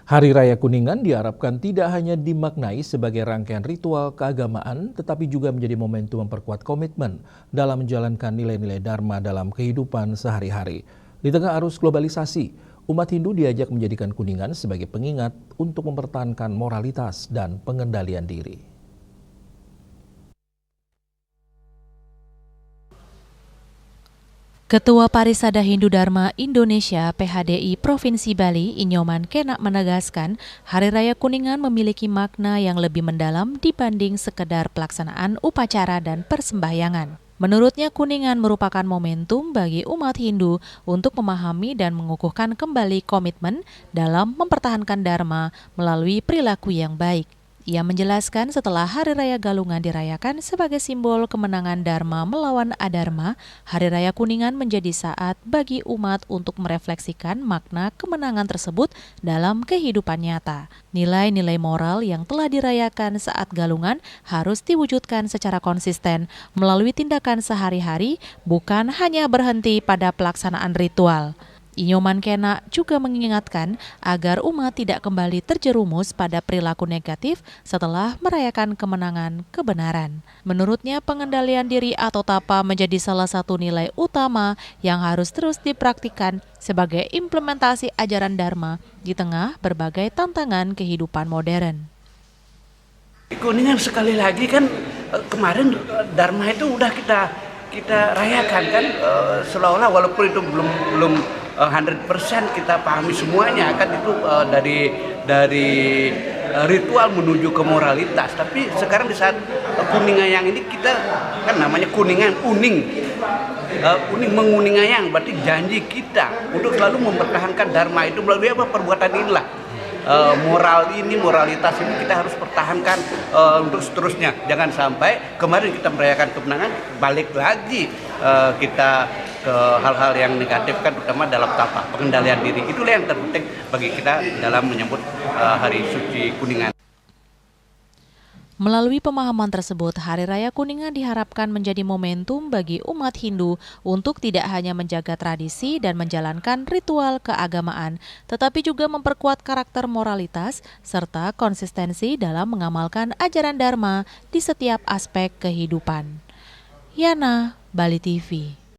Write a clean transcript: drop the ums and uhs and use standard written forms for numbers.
Hari Raya Kuningan diharapkan tidak hanya dimaknai sebagai rangkaian ritual keagamaan, tetapi juga menjadi momentum memperkuat komitmen dalam menjalankan nilai-nilai Dharma dalam kehidupan sehari-hari. Di tengah arus globalisasi, umat Hindu diajak menjadikan Kuningan sebagai pengingat untuk mempertahankan moralitas dan pengendalian diri. Ketua Parisada Hindu Dharma Indonesia PHDI Provinsi Bali, Inyoman Kena menegaskan, Hari Raya Kuningan memiliki makna yang lebih mendalam dibanding sekedar pelaksanaan upacara dan persembahyangan. Menurutnya, Kuningan merupakan momentum bagi umat Hindu untuk memahami dan mengukuhkan kembali komitmen dalam mempertahankan Dharma melalui perilaku yang baik. Ia menjelaskan setelah Hari Raya Galungan dirayakan sebagai simbol kemenangan Dharma melawan Adharma, Hari Raya Kuningan menjadi saat bagi umat untuk merefleksikan makna kemenangan tersebut dalam kehidupan nyata. Nilai-nilai moral yang telah dirayakan saat Galungan harus diwujudkan secara konsisten melalui tindakan sehari-hari, bukan hanya berhenti pada pelaksanaan ritual. Inyoman Kena juga mengingatkan agar umat tidak kembali terjerumus pada perilaku negatif setelah merayakan kemenangan kebenaran. Menurutnya, pengendalian diri atau tapa menjadi salah satu nilai utama yang harus terus dipraktikkan sebagai implementasi ajaran Dharma di tengah berbagai tantangan kehidupan modern. Kuningan sekali lagi kan kemarin Dharma itu udah kita rayakan kan, seolah-olah walaupun itu belum 100% kita pahami semuanya kan, itu dari ritual menuju ke moralitas. Tapi sekarang di saat Kuningan yang ini, kita kan namanya Kuningan, uning menguningayang, berarti janji kita untuk selalu mempertahankan Dharma itu melalui apa? Perbuatan inilah. Moralitas ini kita harus pertahankan untuk seterusnya. Jangan sampai kemarin kita merayakan kemenangan, balik lagi kita ke hal-hal yang negatif kan, terutama dalam tapa pengendalian diri. Itulah yang terpenting bagi kita dalam menyambut Hari Suci Kuningan. Melalui pemahaman tersebut, Hari Raya Kuningan diharapkan menjadi momentum bagi umat Hindu untuk tidak hanya menjaga tradisi dan menjalankan ritual keagamaan, tetapi juga memperkuat karakter moralitas serta konsistensi dalam mengamalkan ajaran Dharma di setiap aspek kehidupan. Yana, Bali TV.